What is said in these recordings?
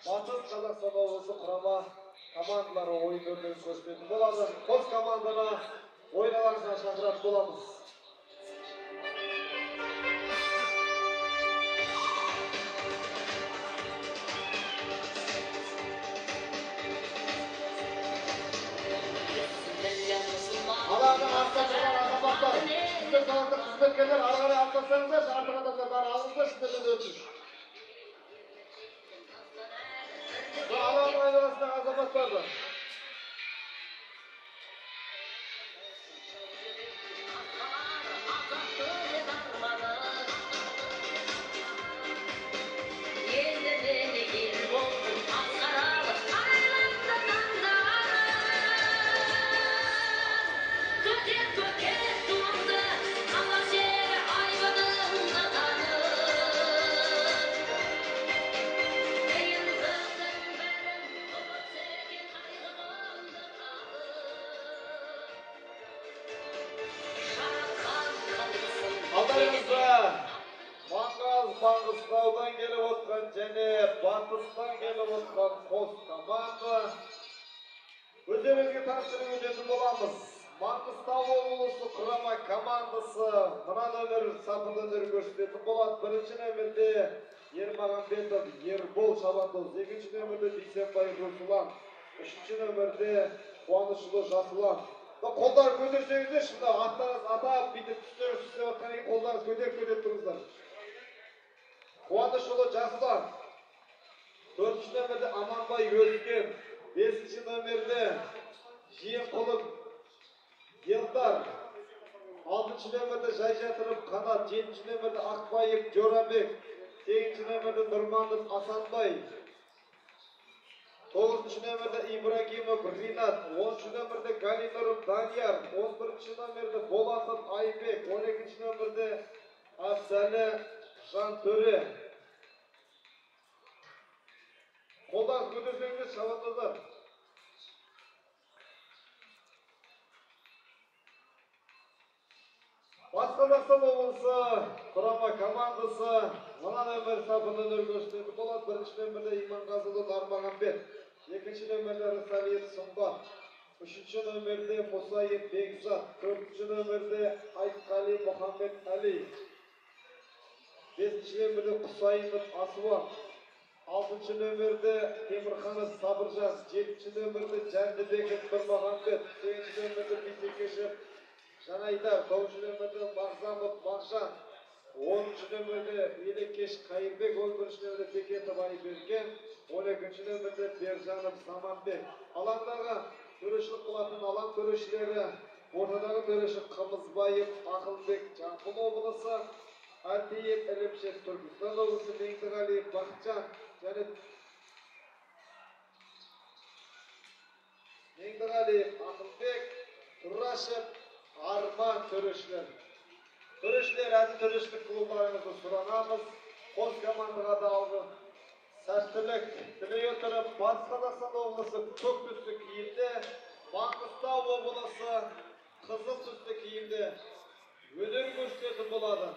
Батыс Қазақстан облысы құрама командалары ойын өрнегін көрсететін болады. Қос команданы ойналарына шақыратын боламыз. Алаңның артасынан азаматтар, сіздер салықтық қызметкерлер ары қарай аттасаңыздар, артық адамдар алыңыздар, сіздерден өтініш. Алаңның айналасындағы азаматтарды. Маңғыстаудан келіп отқан және батыстан келіп отқан қос команда өздеріңізге таныстырып өтетін боламыз. Маңғыстау облысы құрама командасы мына нөмір сапында өнер көрсететін болады. Бірінші нөмірде Ермағанбетов Ербол Шабандоз, екінші нөмірде Бейсенбай Руслан, үшінші нөмірде Қуанышұлы Жасұлан. Қолдар көтерсеңіздер, шында аттарыңыз атап бүйтіп түстеріңіз істеп отқан екен, қолдарыңыз көтеріп тұрыңыздар. Қуанышұлы Жасұлан, 4-ші нөмірде Аманбай Өзкен, 5-ші нөмірде Жиенқұлов Елдар, 6-ші нөмірде Жайжатырып Қанат, 7-ші нөмірде Ақбаев Жорабек, 8-ші нөмірде Нұрманов Асанбай, 9-ші нөмірде Ибрагимов Ринат, 10-ші нөмірде Галинұров Данияр, 11-ші нөмірде Болатов Айбек, 12-ші нөмірде Афсәлі Жантөре. Қолдан көтерсеңіздер, шабандоздар. Батыс Қазақстан облысы құрама командасы мына нөмір сапында өнер көрсететін болады. Бірінші нөмірде Иманғазылы Нармағанбет, екінші нөмірде Рысалиев Сымбат, үшінші нөмірде Мұсаев Бекзат, төртінші нөмірде Айтқали Мұхаммед Али, 5-ші нөмірде Құсайынов Асуан, 6-ші нөмірде Темірханов Сабыржан, 7-ші нөмірде Жәндібеков Бірмағанбет, 8-ші нөмірде Бейсекешев Жанайдар, 9-ші нөмірде Мағзамов Мағжан, 10-ші нөмірде Елекеш Қайырбек, 11-ші нөмірде Бекетов Айберген, 12-ші нөмірде Бержанов Саманбек. Алаңдағы төрешілік қылатын алаң төрешілері, ортадағы төреші Қымызбаев Ақылбек Жамбыл облысы, Алтиев Әлемшев Түркістан облысы, Меңдіғалиев Бақытжан және Меңдіғалиев Ақылбек, Тұрашев Арман төрешілер. Төрешілер әзі төрешілік клубтарыңызды сұранамыз. Қос командаға да алғы сәттілік тілей отырып, Батыс Қазақстан облысы көк түсті киімде, Маңғыстау облысы қызыл түсті киімде өнер көрсететін болады.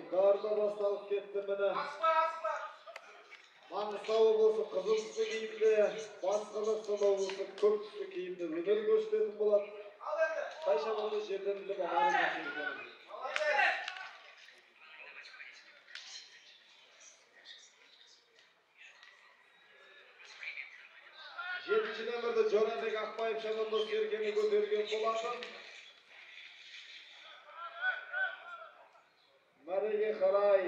Qarda басталып кетті міне. Маңғыстау облысы қызыл түсті киімде, Батыс Қазақстан облысы көк түсті киімде өнер көрсететін болады. Қай шамалы жерден біліп алары көрсететін. 7-ші нөмірді Жорабек Ақбаев Шабандоз Сергені көтерген болатын. Мәреге қарай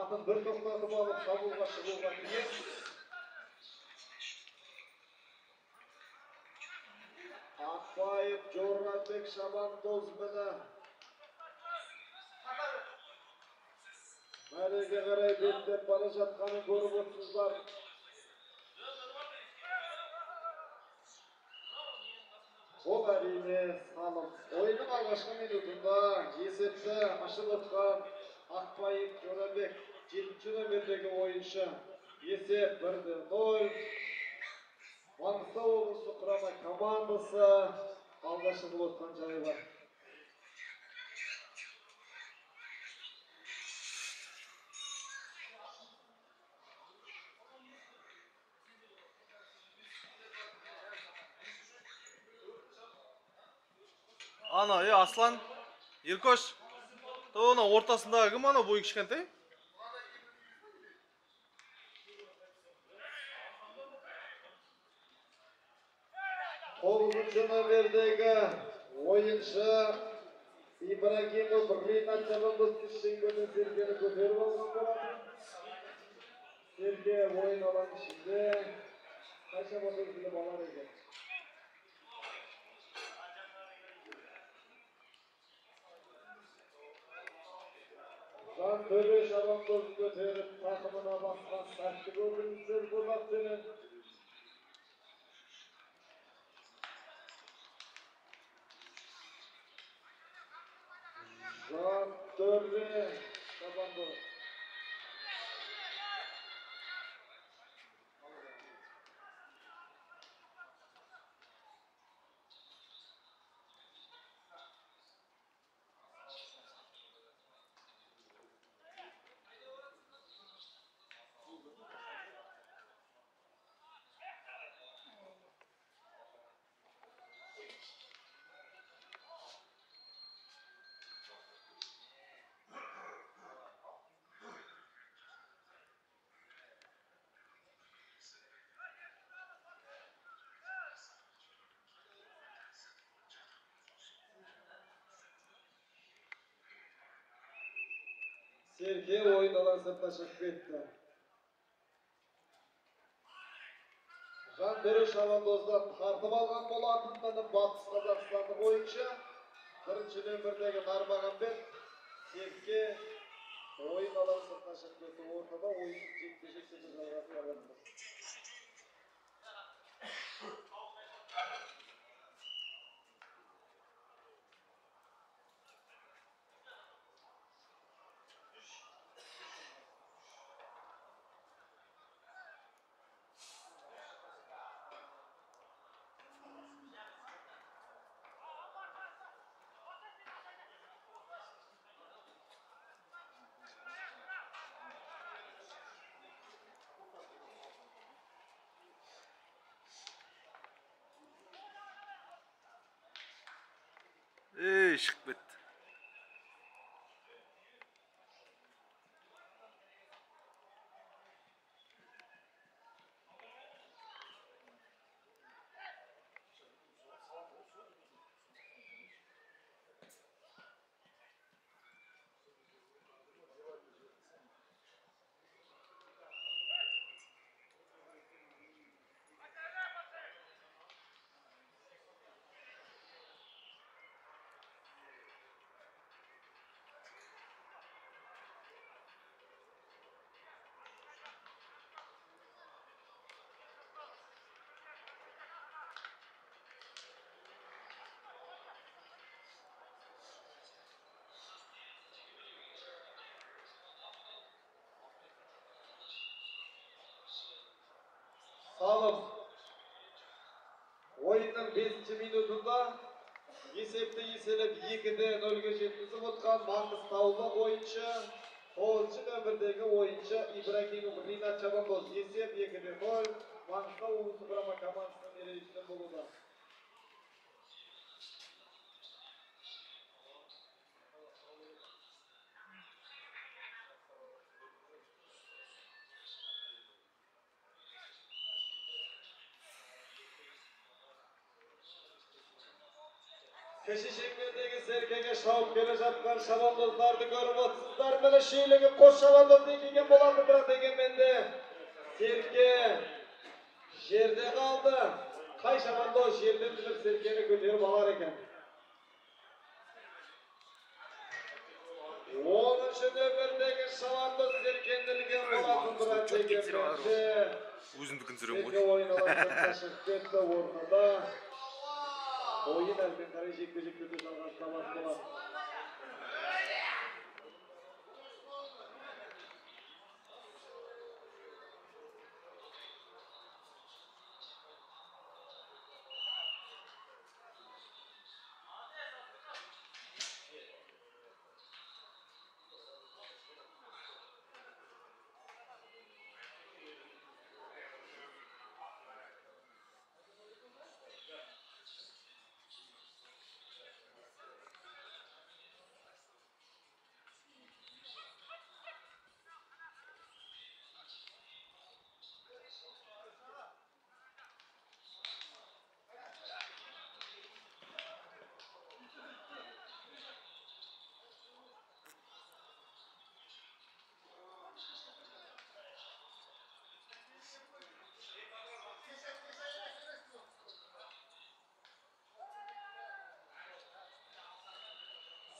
атын бір тоқтатып алып шабуылға шығуға тиіс. Ақбаев Жорабек Шабандозбіні мәреге қарай беттеп бара жатқанын көріп отырсыздар. Бұл әрине салым. Ойынның алғашқы минутында есепті ашып отқан Ақбаев Жорабек 7-ші нөмірдегі ойыншы. Есеп 1-0. Маңғыстау облысы құрама командасы алға шығып отқан жайы бар. Ана, Аслан, Еркош, оны ортасындағы кім ана бойы кішкентай? Тоғызыншы нөмірдегі ойыншы Ибрагимов Ринат Шабандозбек шеңберден Сергені көтеріп алған болатын. Серге ойын алаң ішінде қайша мотозбілі балар екен. Жантөре Шабандоз көтеріп тақымына басқан сәтті көрдіңіздер бұл аттенен. Жантөре Шабандоз. Serge oyun alan sırtına çıkıp etti. Жантөре Шабандоздан тартып алған болатынын Батыс Қазақстандық ойыншы. Бірінші нөмірдегі Нармағанбет Серге ойын алан сыртына шығып кетті. Ортада ойын жекпе-жекте бір жалғасып жатыр. Шығып кетті. Салым. Ойынның 5-ші минутында есепті еселеп 2-0-ге жеткізіп отқан Маңғыстаулық ойыншы, 9-ші нөмірдегі ойыншы Ибрагимов Ринат Шабандоз. Есеп 2-0 Маңғыстау облысы құрама командасының ережесінде болуда. Kişi şeklindeki serkege şavup gele жатқан şabandozlardı görüp otsuzlar mene şeylege koş şabandoz dekegen bolandı бірақ degенmende serke jerde kaldı. Kay şabandoz жерден bilip serkeni көтеріп алар eкен. 10-шы нөмірдегі шабандоз серкенілген болатын бірақ degенmende Өзімдікін түсірем ғой. серке ойналатын қашып кетті орнында. Oyun erken kare jekte жалғастырмақ болады.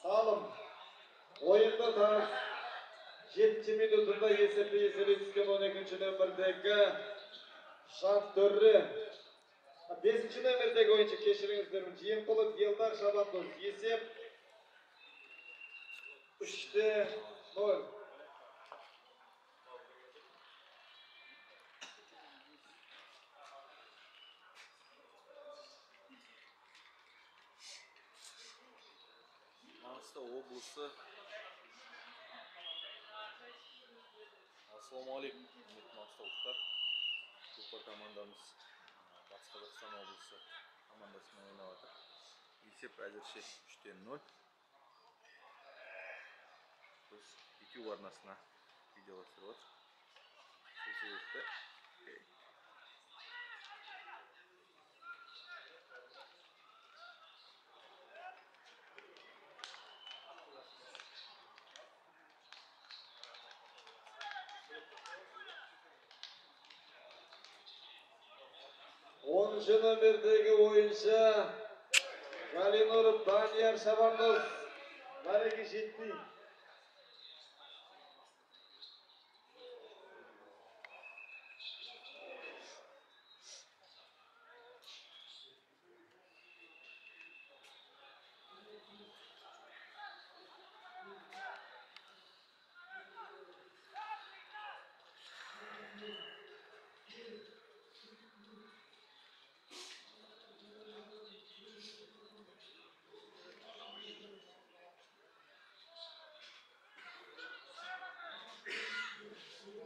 Salım. Oyunda taraf 7 minutunda esepli түскен 12-ci nömerdeki Şantörü. 5-ci nömerdeki oyuncu keşirinizlerim. Ciyempılık Yıldar Şabandoz. Esep 3-0. Mangistau облысы. Ассалаумағалейкум, құрметті маңғыстаулықтар. Көкпар командамыз Батыс Қазақстан облысы командасымен ойнап жатыр. Есеп әзірше 3-0. Біз YouTube арнасына видео түсіріп жатыр. Сол себепті Onuncu nömerdeki oyuncu Galinurov Daniyar Şabandoz. Bareki жетті.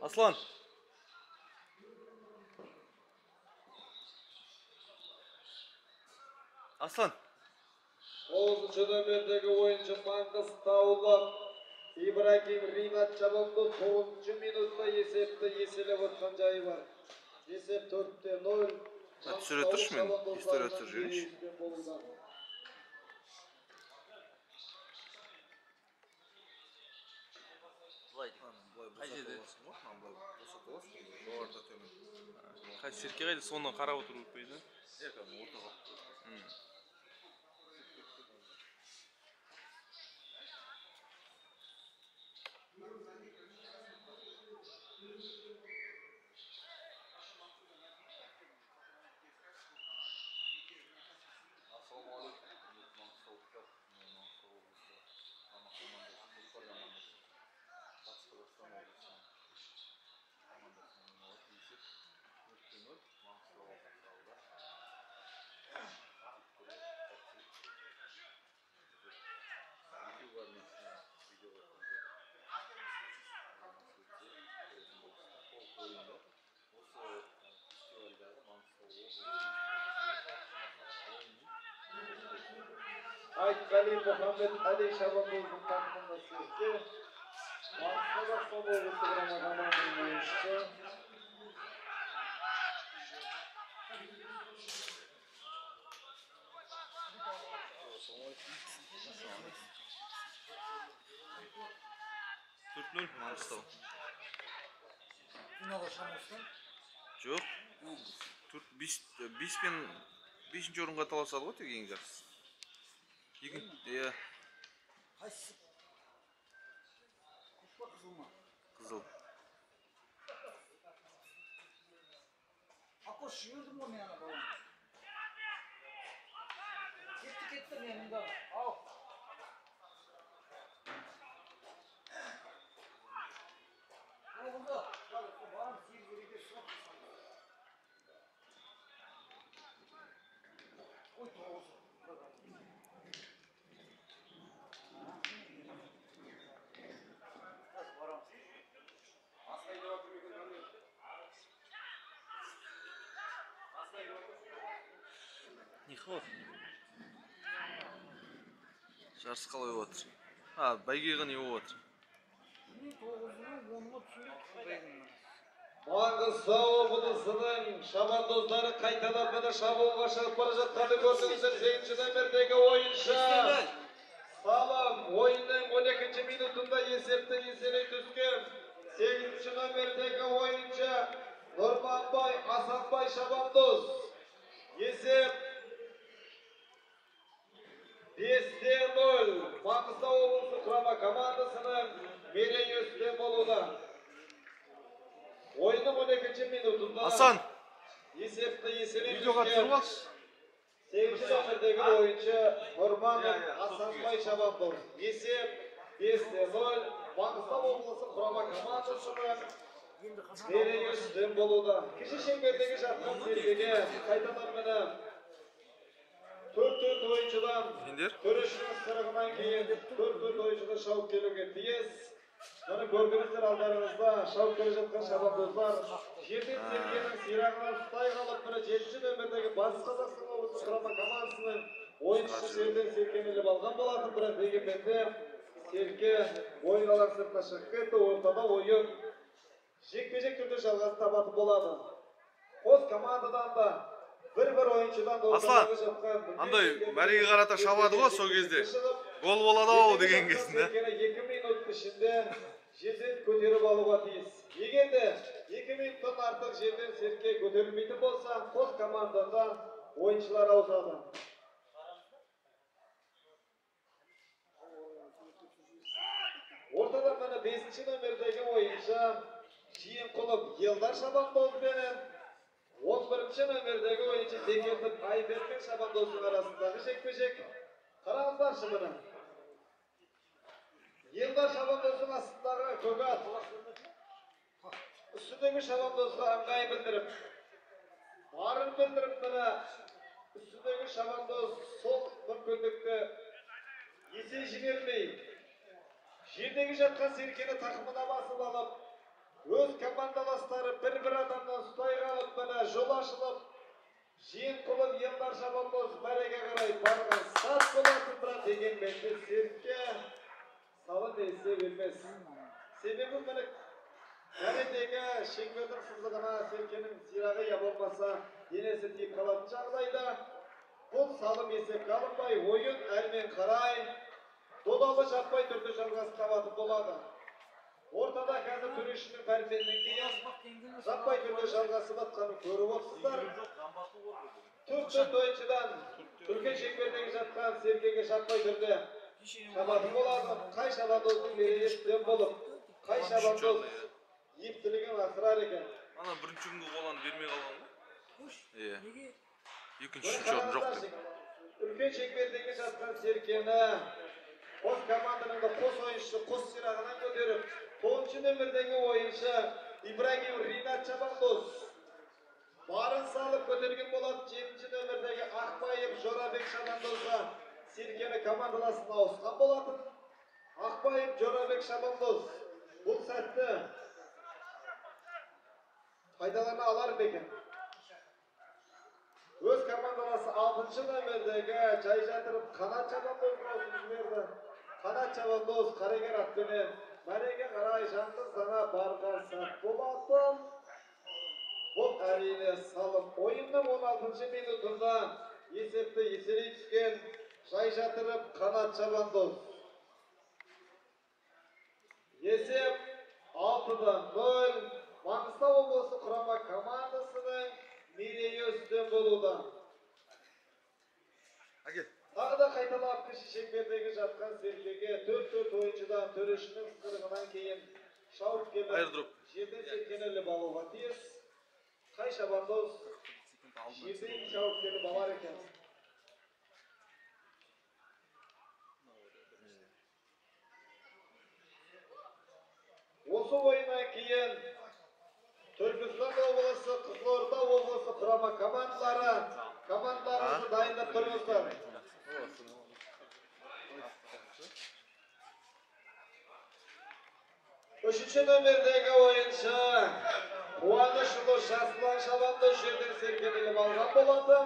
Аслан! Аслан! 9-cu nömerdeki oyuncu Mangıstauluk İbrahim Rinat Şabandoz 9-cu minutta esepte eselep atқан жайы бар. Esep 4-0. Түсіре тұршы мен, история түсір жүрінші. Қай серке қайда соны қарап отыру өтпейді? Ортаға. Aytkali Muhammed Ali Şabandoz'un takımında sizce Batı Қазақстан облысы командасының oyuncusu. Төрт нөл Маңғыстау. Финалға шамасы. Жоқ. Төрт бес пен бесінші орынға таласады ғой тек ең жақсысы. Иә. Қайсысы? Көк па қызыл ма? Қызыл. Ақош жібердім ғой мен ана баланы. Кетті мен мұнда. Ал. Оғылды. Барам сегіз еректе шығып. Ой, тоғыз. Ниход. Жарыс қалай отыр? Бәйгеға не отыр? Мен тоғызының онына түсіріп. Маңғыстау облысының шабандоздары қайталап міне шабуылға шығып бара жатқанды көрдіңіздер. 8-ші номердегі ойыншы Салым ойынның 12-ші минутында есепті еселей түскен. 8-ші номердегі ойыншы Нұрманбай Асанбай шабандоз. Есеп 5-0. Маңғыстау облысы құрама командасының мерейі үстем болуда. Ойынның 12-ші минутында Асан! есепті еселей Видеоға түсіріп алшы. 8-ші номердегі ойыншы Нұрманов Асанбай шабандоз. Есеп 5-0. Маңғыстау облысы құрама командасының мерейі үстем болуда. Кіші шеңбердегі жатқан серкеге қайтадан міне 4 ойыншыдан төрешінің сырығынан кейін 4 ойыншыдан шауып келуге тиіс. Мұны көрдіңіздер алдарыңызда шауып келе жатқан шабандоздар жерден серкенің сирағынан ұстай қалып, міне 7-ші нөмірдегі Батыс Қазақстан облысы құрама командасының ойыншысы жерден серкені іліп алған болатын, бірақ дегенмен де серке ойын алаң сыртына шығып кетті. Ортада ойын жекпе-жек түрде жалғасын табатын болады. Қос командадан да бір ойыншыдан да Аслан, андай мәреге қарата шабады ғой сол кезде. Гол болады-ау деген кезінде. 2 минут ішінде жерден көтеріп алуға тиіс. Егер де 2 минуттан артық жерден серке көтерілмейтін болса, қос командада ойыншылар ауысады. Ортада міне 5-ші номердегі ойыншы Жиенқұлов Елдар шабандозбенен 11-ші номердегі ойыншы Бекетов Айберген шабандоздың арасындағы жекпе-жек. Қараңыздаршы міне. Елдар шабандоздың астындағы Көгат үстіндегі шабандозға ыңғай білдіріп, барын білдіріп міне үстіндегі шабандоз сол мүмкіндікті есе жібермей, жердегі жатқан серкені тақымына басып алып, өз командаластары бір адамнан ұстай қалып, міне жол ашылып, Жиенқұлов Елдар шабандоз мәреге қарай барған сат болатын, бірақ дегенмен де серке салы десе бермес. Себебі міне мәредегі шеңбердің сызығына серкенің сирағы я болмаса денесі тиіп қалатын жағдайда бұл салым есепке алынбай, ойын әрмен қарай додалы жаппай түрде жалғасын табатын болады. Ортада қазір төрешінің пәрменінен кейін жаппай түрде жалғасып атқанын көріп отырсыздар. 4 ойыншыдан үлкен шеңбердегі жатқан серкеге жаппай түрде шабатын болады. Қай шабандоздың мерейі болып, қай шабандоз ептілігін асырар екен. Ана бірінші күнгі қоланы бермей қалған ғой? Иә. Екінші Бір орын жоқ қараңыздаршы, деп. үлкен шеңбердегі жатқан серкені қос команданың да қос ойыншысы қос сирағынан көтеріп, 9-ші нөмірдегі ойыншы Ибрагим Ринат шабандоз барын салып көтерген болады. 7-ші нөмірдегі Ақбайым Жорабек шабандозға серкені командаласына ауысқан болатын. Ақбайым Жорабек шабандоз бұл сәтті пайдалана алар бекен. Өз командаласы 6-шы нөмірдегі жай жатырып Қанат шабандозға ауысып жіберді. Қанат шабандоз қарагер атпенен мәреге қарай жаңғыздана барған сәт болатын. Бұл әрине салым. Ойынның 16-шы минутында есепті еселей түскен жай жатырып қанат шабандоз. Есеп 6-0. Маңғыстау облысы құрама командасының мерейі үстем болуда. Тағы да қайталап кіші шеңбердегі жатқан серкеге 4-4 ойыншыдан төрешінің сырғынан кейін шауып келіп жерден серкенелі балуға тиіс. Қай шабандоз жерден шауып келіп алар екен. Осы ойыннан кейін Түркістан облысы, Қызылорда облысы құрама командаларымызды дайындап тұрыңыздар. Үшінші нөмірдегі ойыншы Қуанышұлы Жасұлан шабандоз жерден сергенеліп алған болатын.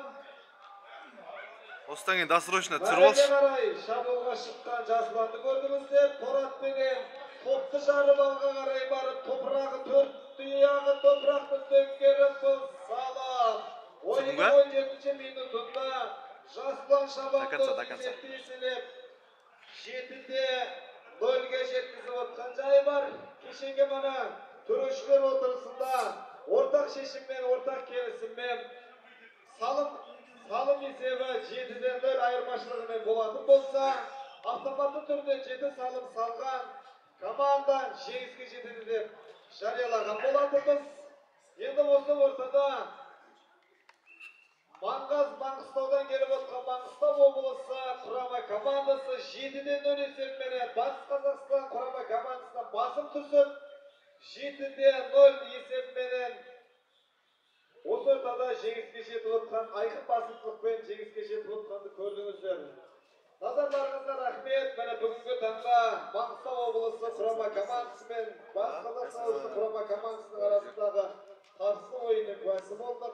Осыдан кейін досрочно түсіріп алшы. қарай шабуылға шыққан Жасұланды көрдіңіздер. Торатпенен топты жарып алға қарай барып, топырағы төрт тұяғы топырақты төңкеріп салып. Ойынның 17-ші минутында Жасұлан шабандоз есепті еселеп 7-0-ге жеткізіп отқан жайы бар. Кешенге мана төрешілер отырысында ортақ шешіммен, ортақ келісіммен салым есебі 7-0 айырмашылығымен болатын болса, автоматты түрде 7 салым салған команда жеңіске жетеді деп жариялаған болатынбыз. Енді осы ортада Маңғыстаудан келіп отқан Маңғыстау облысы құрама командасы 7-0 есебімен Батыс Қазақстан құрама командасынан басым түсіп, 7-0 есебімен осы ортада жеңіске жетіп отқан, айқын басымдылықпен жеңіске жетіп отқанды көрдіңіздер. Назарларыңызға рахмет. Міне бүгінгі таңда Маңғыстау облысы құрама командасы мен Батыс Қазақстан облысы құрама командасының арасындағы тартысты ойынның куәсі болдық.